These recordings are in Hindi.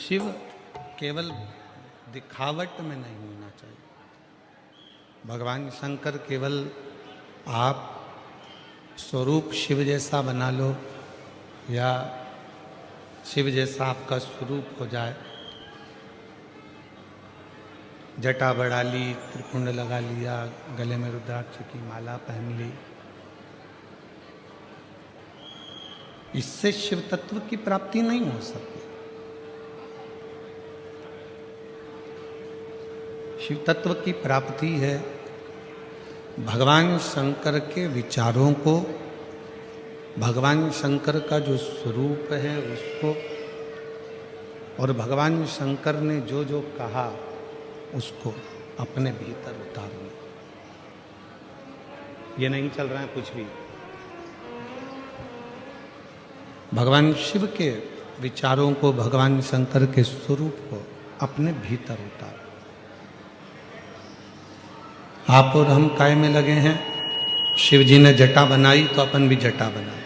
शिव केवल दिखावट में नहीं होना चाहिए। भगवान शंकर केवल आप स्वरूप शिव जैसा बना लो या शिव जैसा आपका स्वरूप हो जाए, जटा बढ़ा ली, त्रिपुंड लगा लिया, गले में रुद्राक्ष की माला पहन ली, इससे शिव तत्व की प्राप्ति नहीं हो सकती। शिव तत्व की प्राप्ति है भगवान शंकर के विचारों को, भगवान शंकर का जो स्वरूप है उसको, और भगवान शंकर ने जो जो कहा उसको अपने भीतर उतारना। ये नहीं चल रहा है कुछ भी। भगवान शिव के विचारों को, भगवान शंकर के स्वरूप को अपने भीतर उतार। आप और हम काय में लगे हैं? शिव जी ने जटा बनाई तो अपन भी जटा बनाए।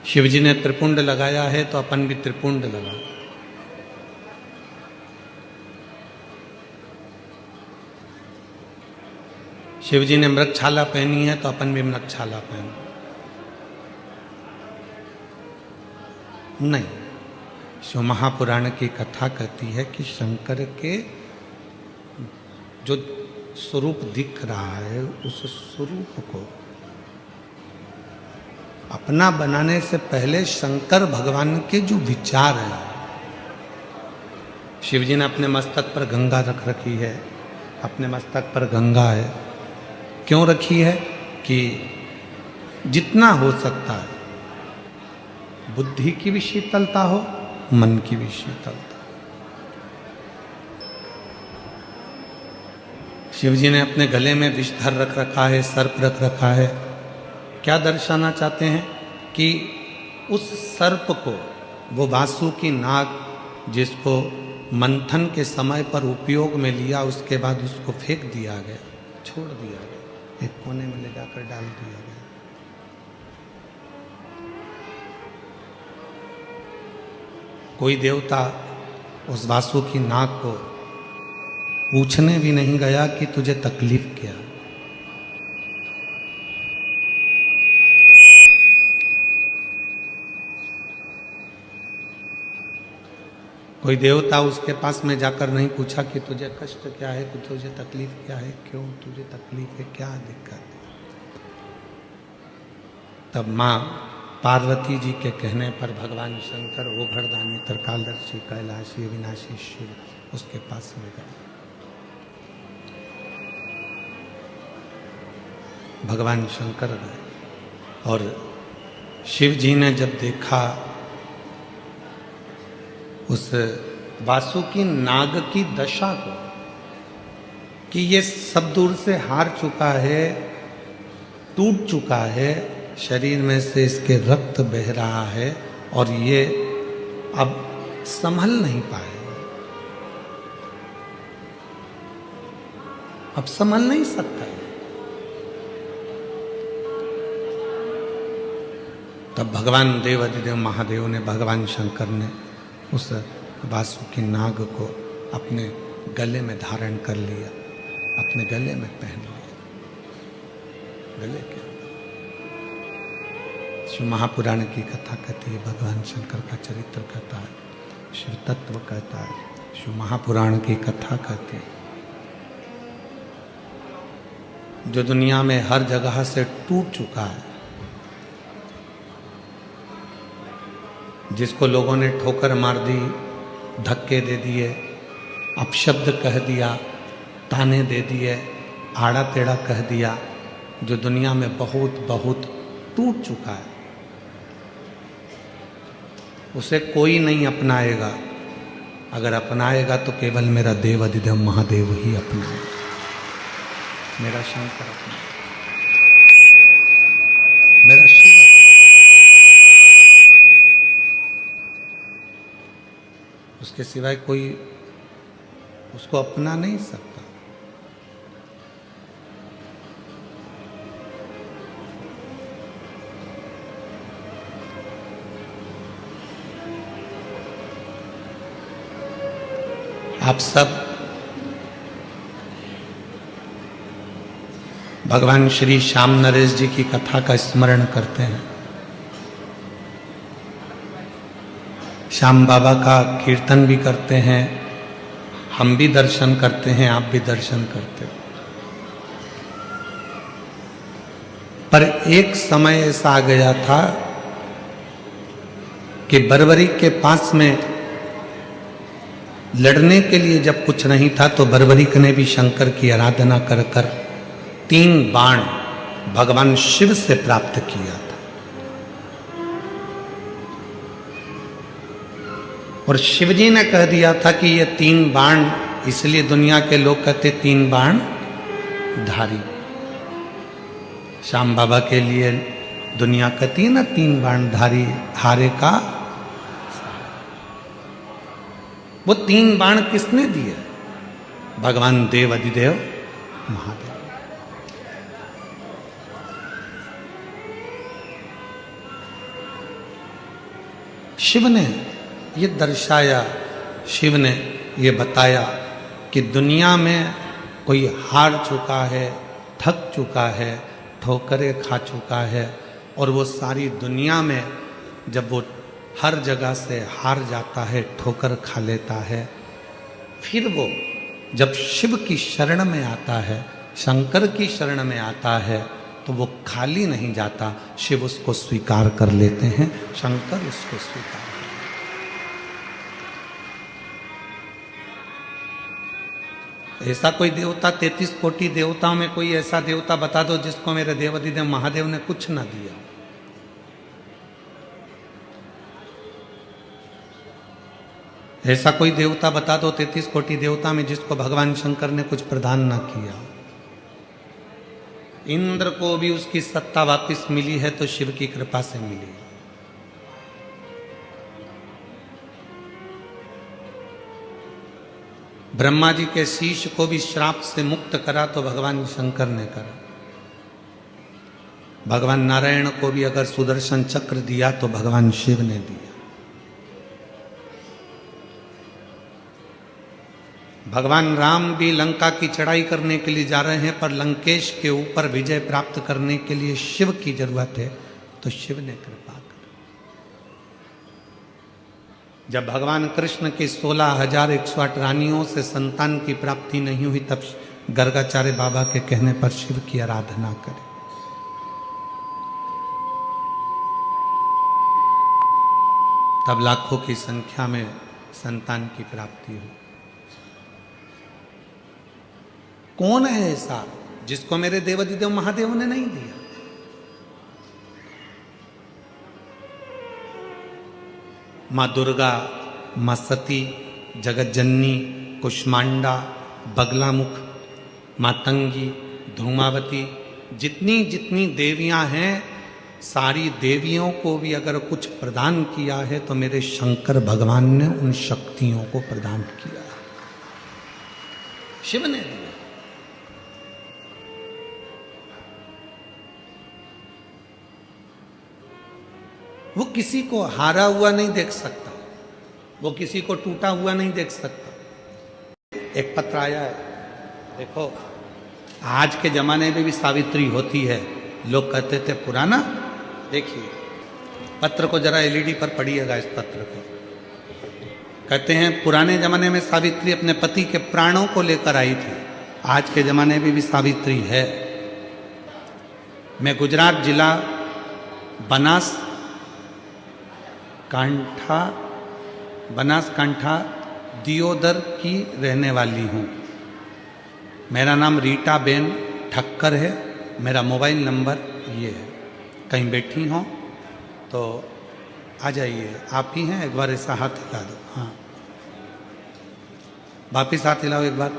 शिव जी ने त्रिपुंड लगाया है तो अपन भी त्रिपुंड लगा। शिव जी ने मृगछाला पहनी है तो अपन भी मृगछाला पहन। नहीं, शिव महापुराण की कथा कहती है कि शंकर के जो स्वरूप दिख रहा है उस स्वरूप को अपना बनाने से पहले शंकर भगवान के जो विचार हैं, शिव जी ने अपने मस्तक पर गंगा रख रखी है, अपने मस्तक पर गंगा है। क्यों रखी है? कि जितना हो सकता है बुद्धि की भी शीतलता हो, मन की भी शीतलता। शिव जी ने अपने गले में विषधर रख रखा है, सर्प रख रखा है। क्या दर्शाना चाहते हैं? कि उस सर्प को, वो वासुकी नाग जिसको मंथन के समय पर उपयोग में लिया, उसके बाद उसको फेंक दिया गया, छोड़ दिया गया, एक कोने में ले जाकर डाल दिया गया। कोई देवता उस वासुकी नाग को पूछने भी नहीं गया कि तुझे तकलीफ क्या। कोई देवता उसके पास में जाकर नहीं पूछा कि तुझे कष्ट क्या है, कि तुझे तकलीफ क्या है, क्यों तुझे तकलीफ है, क्या दिक्कत है। तब माँ पार्वती जी के कहने पर भगवान शंकर, वो घरदानी, त्रिकालदर्शी, कैलाशी, अविनाशी शिव उसके पास में गए। भगवान शंकर गए और शिव जी ने जब देखा उस वासुकी नाग की दशा को कि ये सब दूर से हार चुका है, टूट चुका है, शरीर में से इसके रक्त बह रहा है और ये अब संभल नहीं पाएगा, अब संभल नहीं सकता है। तब भगवान देवाधिदेव महादेव ने, भगवान शंकर ने उस वासुकी नाग को अपने गले में धारण कर लिया, अपने गले में पहन लिया, गले के अंदर। शिव महापुराण की कथा कहती है, भगवान शंकर का चरित्र कहता है, शिव तत्व कहता है, शिव महापुराण की कथा कहती है। जो दुनिया में हर जगह से टूट चुका है, जिसको लोगों ने ठोकर मार दी, धक्के दे दिए, अपशब्द कह दिया, ताने दे दिए, आड़ा टेढ़ा कह दिया, जो दुनिया में बहुत बहुत टूट चुका है, उसे कोई नहीं अपनाएगा। अगर अपनाएगा तो केवल मेरा देव अधिदेव महादेव ही अपनाएगा, मेरा शंकर अपनाएगा, मेरा शिव अपनाएगा। उसके सिवाय कोई उसको अपना नहीं सकता। आप सब भगवान श्री श्याम नरेश जी की कथा का स्मरण करते हैं। श्याम बाबा का कीर्तन भी करते हैं, हम भी दर्शन करते हैं, आप भी दर्शन करते हो। पर एक समय ऐसा आ गया था कि बर्बरीक के पास में लड़ने के लिए जब कुछ नहीं था तो बर्बरीक ने भी शंकर की आराधना कर कर 3 बाण भगवान शिव से प्राप्त किया था। और शिवजी ने कह दिया था कि ये 3 बाण, इसलिए दुनिया के लोग कहते 3 बाण धारी। श्याम बाबा के लिए दुनिया कहती है ना 3 बाण धारी हारे का। वो 3 बाण किसने दिए? भगवान देव अधिदेव महादेव। शिव ने ये दर्शाया, शिव ने ये बताया कि दुनिया में कोई हार चुका है, थक चुका है, ठोकरें खा चुका है, और वो सारी दुनिया में जब वो हर जगह से हार जाता है, ठोकर खा लेता है, फिर वो जब शिव की शरण में आता है, शंकर की शरण में आता है, तो वो खाली नहीं जाता। शिव उसको स्वीकार कर लेते हैं, शंकर उसको स्वीकार। ऐसा कोई देवता 33 कोटि देवताओं में कोई ऐसा देवता बता दो जिसको मेरे देवाधिदेव महादेव ने कुछ ना दिया। ऐसा कोई देवता बता दो 33 कोटि देवता में जिसको भगवान शंकर ने कुछ प्रदान ना किया। इंद्र को भी उसकी सत्ता वापस मिली है तो शिव की कृपा से मिली। ब्रह्मा जी के शीश को भी श्राप से मुक्त करा तो भगवान शंकर ने करा। भगवान नारायण को भी अगर सुदर्शन चक्र दिया तो भगवान शिव ने दिया। भगवान राम भी लंका की चढ़ाई करने के लिए जा रहे हैं, पर लंकेश के ऊपर विजय प्राप्त करने के लिए शिव की जरूरत है, तो शिव ने कृपा कर। जब भगवान कृष्ण की 16,108 रानियों से संतान की प्राप्ति नहीं हुई, तब गर्गाचार्य बाबा के कहने पर शिव की आराधना करें। तब लाखों की संख्या में संतान की प्राप्ति हुई। कौन है ऐसा जिसको मेरे देवाधिदेव महादेव ने नहीं दिया? माँ दुर्गा, माँ सती, जगतजननी, कुष्मांडा, बगलामुख, मातंगी, धूमावती, जितनी जितनी देवियां हैं, सारी देवियों को भी अगर कुछ प्रदान किया है तो मेरे शंकर भगवान ने उन शक्तियों को प्रदान किया। शिव ने दिया। वो किसी को हारा हुआ नहीं देख सकता, वो किसी को टूटा हुआ नहीं देख सकता। एक पत्र आया है, देखो आज के जमाने में भी सावित्री होती है। लोग कहते थे पुराना, देखिए पत्र को जरा एलईडी पर पढ़िएगा। इस पत्र को कहते हैं पुराने जमाने में सावित्री अपने पति के प्राणों को लेकर आई थी, आज के जमाने में भी सावित्री है। मैं गुजरात जिला बनासकांठा दियोदर की रहने वाली हूँ। मेरा नाम रीटा बेन ठक्कर है। मेरा मोबाइल नंबर ये है। कहीं बैठी हो तो आ जाइए। आप ही हैं? एक बार ऐसा हाथ हिला दो। हाँ, वापिस हाथ हिलाओ एक बार।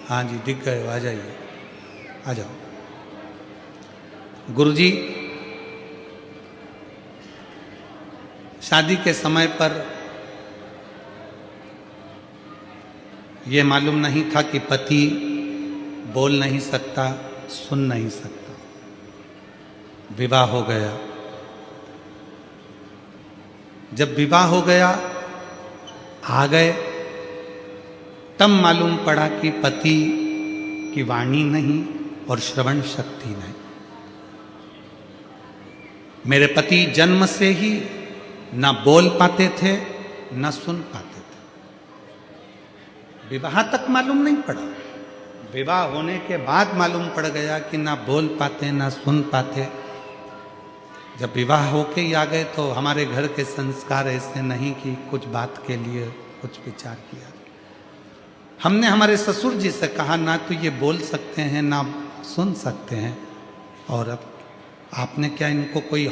हाँ जी, दिख गए, आ जाइए, आ जाओ। गुरुजी, शादी के समय पर यह मालूम नहीं था कि पति बोल नहीं सकता, सुन नहीं सकता। विवाह हो गया। जब विवाह हो गया, आ गए तब मालूम पड़ा कि पति की वाणी नहीं और श्रवण शक्ति नहीं। मेरे पति जन्म से ही ना बोल पाते थे ना सुन पाते थे। विवाह तक मालूम नहीं पड़ा, विवाह होने के बाद मालूम पड़ गया कि ना बोल पाते ना सुन पाते। जब विवाह होके ही आ गए तो हमारे घर के संस्कार ऐसे नहीं कि कुछ बात के लिए कुछ विचार किया। हमने हमारे ससुर जी से कहा ना तो ये बोल सकते हैं ना सुन सकते हैं, और अब आपने क्या इनको कोई